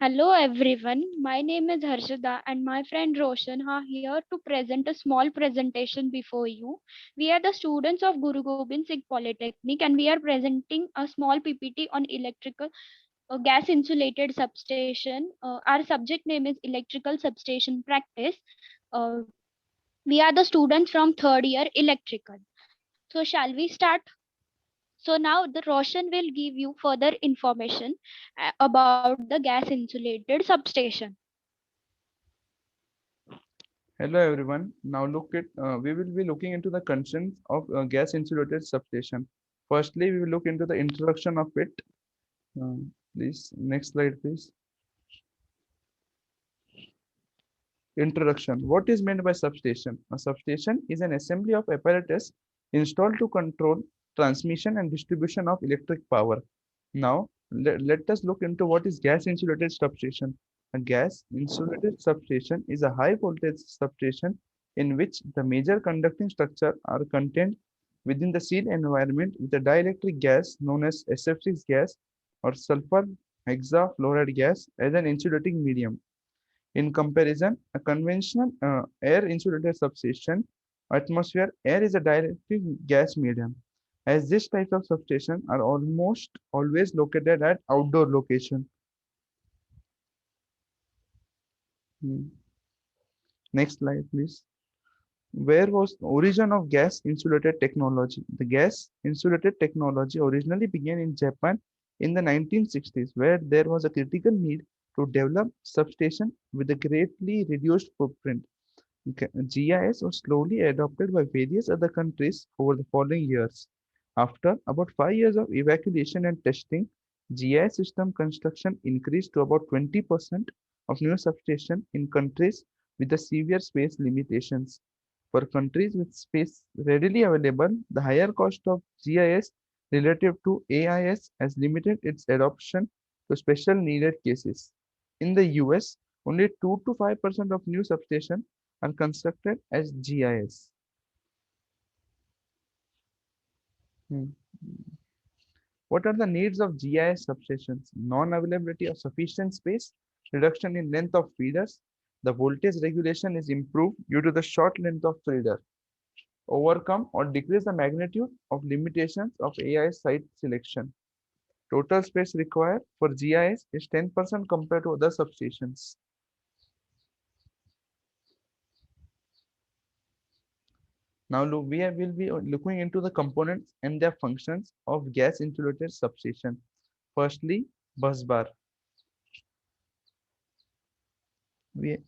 Hello everyone, my name is Harshada and my friend Roshan are here to present a small presentation before you. We are the students of Guru Gobind Singh Polytechnic and we are presenting a small PPT on electrical gas insulated substation. Our subject name is electrical substation practice. Uh, we are the students from third year electrical. So shall we start? So now the Roshan will give you further information about the gas insulated substation. Hello everyone. Now we will be looking into the concerns of gas insulated substation. Firstly, we will look into the introduction of it. Please, next slide, please. Introduction. What is meant by substation? A substation is an assembly of apparatus installed to control transmission and distribution of electric power. Now, let us look into what is gas insulated substation. A gas insulated substation is a high voltage substation in which the major conducting structure are contained within the sealed environment with a dielectric gas known as SF6 gas or sulfur hexafluoride gas as an insulating medium. In comparison, a conventional air insulated substation atmosphere air is a dielectric gas medium, as this type of substation are almost always located at outdoor location. Hmm. Next slide, please. Where was the origin of gas insulated technology? The gas insulated technology originally began in Japan in the 1960s, where there was a critical need to develop substation with a greatly reduced footprint. GIS was slowly adopted by various other countries over the following years. After about 5 years of evaluation and testing, GIS system construction increased to about 20% of new substations in countries with the severe space limitations. For countries with space readily available, the higher cost of GIS relative to AIS has limited its adoption to special needed cases. In the US, only 2 to 5% of new substations are constructed as GIS. Hmm. What are the needs of GIS substations? Non-availability of sufficient space, reduction in length of feeders, the voltage regulation is improved due to the short length of feeder, overcome or decrease the magnitude of limitations of AI site selection. Total space required for GIS is 10% compared to other substations. Now will be looking into the components and their functions of gas insulated substation. Firstly, bus bar. We,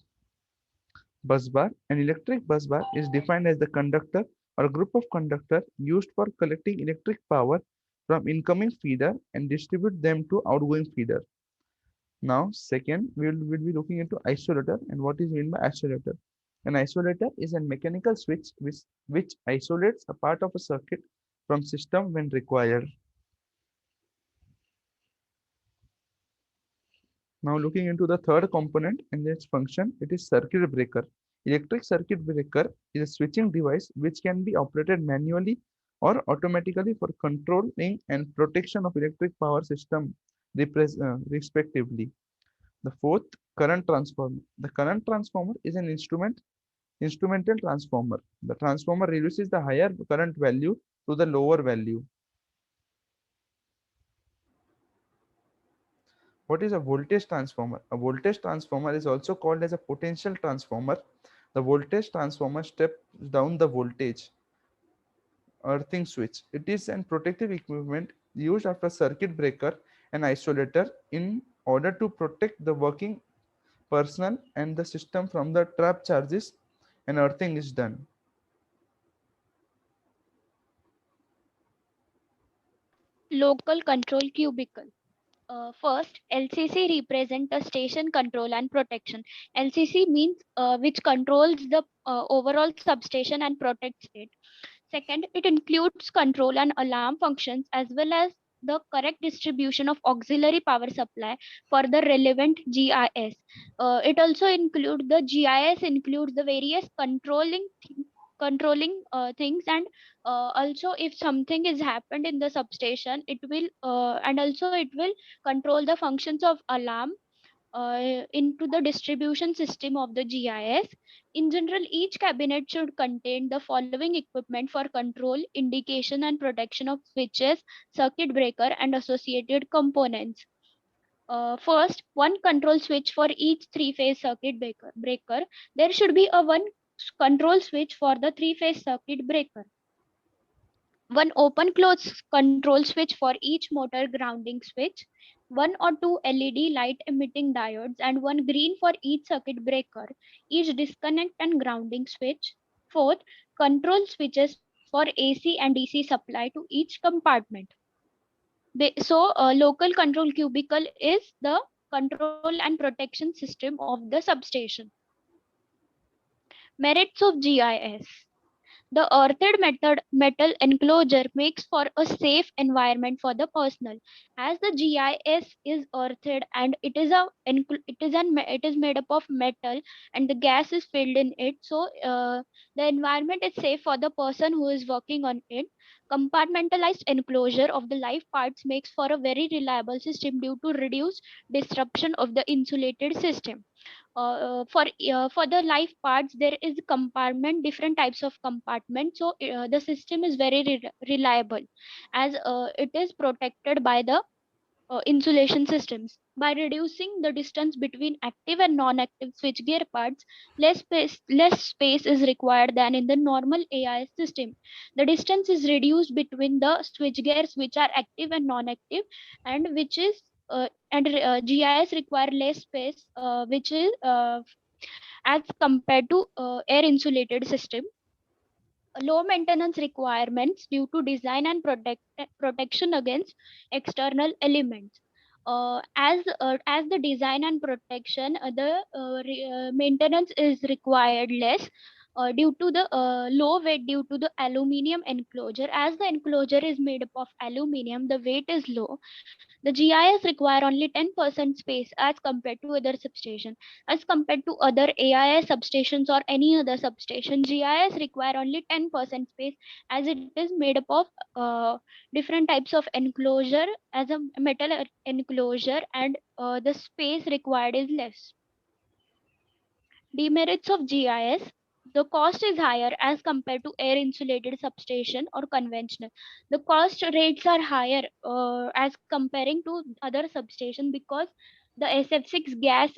bus bar. An electric bus bar is defined as the conductor or group of conductor used for collecting electric power from incoming feeder and distribute them to outgoing feeder. Now, second, will be looking into isolator and what is meant by isolator. An isolator is a mechanical switch which isolates a part of a circuit from system when required. Now looking into the third component and its function, it is circuit breaker. Electric circuit breaker is a switching device which can be operated manually or automatically for controlling and protection of electric power system respectively. The fourth, current transformer. The current transformer is an instrumental transformer. The transformer reduces the higher current value to the lower value. What is a voltage transformer? A voltage transformer is also called as a potential transformer. The voltage transformer steps down the voltage earthing switch. It is an protective equipment used after circuit breaker and isolator in order to protect the working personnel and the system from the trap charges and earthing is done. Local control cubicle. First, LCC represent the station control and protection. LCC means which controls the overall substation and protects it. Second, it includes control and alarm functions as well as the correct distribution of auxiliary power supply for the relevant GIS. It also includes the GIS includes the various controlling things, and also if something is happened in the substation it will and also it will control the functions of alarm, into the distribution system of the GIS. In general, each cabinet should contain the following equipment for control, indication, and protection of switches, circuit breaker, and associated components. First, one control switch for each three-phase circuit breaker. There should be a one control switch for the three-phase circuit breaker. One open close control switch for each motor grounding switch, one or two LED light emitting diodes, and one green for each circuit breaker, each disconnect and grounding switch. Fourth, control switches for AC and DC supply to each compartment. So, local control cubicle is the control and protection system of the substation. Merits of GIS. The earthed metal enclosure makes for a safe environment for the personnel. As the GIS is earthed and it is made up of metal and the gas is filled in it, so the environment is safe for the person who is working on it. Compartmentalized enclosure of the live parts makes for a very reliable system due to reduced disruption of the insulated system. For the life parts there is compartment, different types of compartment, so the system is very reliable as it is protected by the insulation systems. By reducing the distance between active and non-active switchgear parts, less space is required than in the normal AIS system. The distance is reduced between the switchgears which are active and non-active, and which is GIS require less space, which is as compared to air insulated system. Low maintenance requirements due to design and protection against external elements. As the design and protection, the maintenance is required less due to the low weight due to the aluminium enclosure. As the enclosure is made up of aluminium, the weight is low. The GIS require only 10% space as compared to other substation. As compared to other AIS substations or any other substation, GIS require only 10% space as it is made up of different types of enclosure as a metal enclosure, and the space required is less. Demerits of GIS. The cost is higher as compared to air insulated substation or conventional. The cost rates are higher as comparing to other substation because the SF6 gas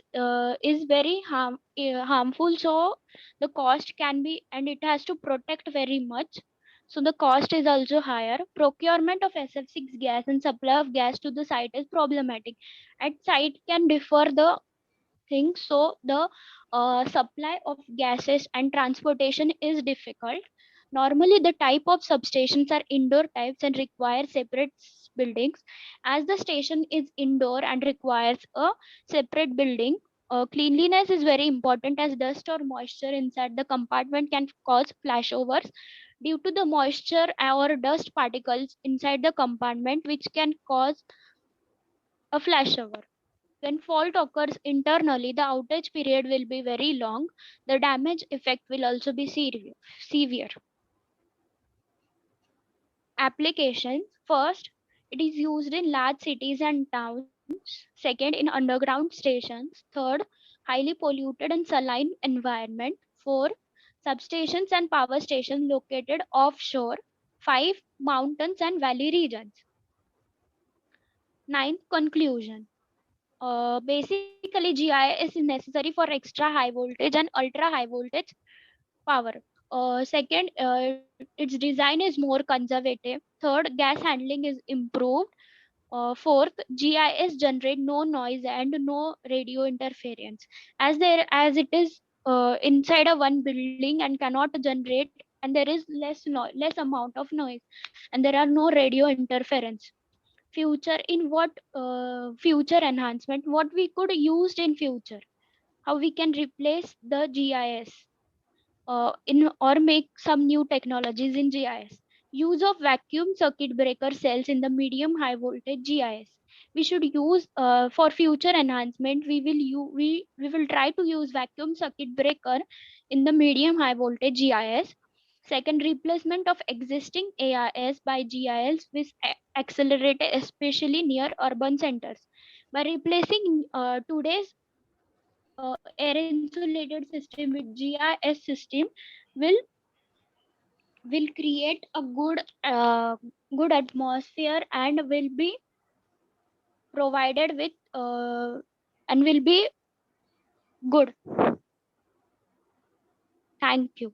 is very harmful, so the cost can be, and it has to protect very much, so the cost is also higher. Procurement of SF6 gas and supply of gas to the site is problematic. At site can differ the things, so the supply of gases and transportation is difficult. Normally the type of substations are indoor types and require separate buildings. As the station is indoor and requires a separate building, cleanliness is very important as dust or moisture inside the compartment can cause flashovers due to the moisture or dust particles inside the compartment, which can cause a flashover. When fault occurs internally, the outage period will be very long. The damage effect will also be severe. Applications. First, it is used in large cities and towns. Second, in underground stations. Third, highly polluted and saline environment. Four, substations and power stations located offshore. Five, mountains and valley regions. Ninth, conclusion. Basically, GIS is necessary for extra high voltage and ultra high voltage power. Second, its design is more conservative. Third, gas handling is improved. Fourth, GIS generate no noise and no radio interference, as it is inside a one building and cannot generate, and there is less amount of noise, and there are no radio interference. Future in what future enhancement, what we could use in future, how we can replace the GIS in or make some new technologies in GIS. Use of vacuum circuit breaker cells in the medium high voltage GIS. We should use for future enhancement. We will try to use vacuum circuit breaker in the medium high voltage GIS. Second, replacement of existing AIS by GIS with accelerated, especially near urban centers. By replacing today's air insulated system with GIS system will create a good atmosphere and will be provided with and will be good. Thank you.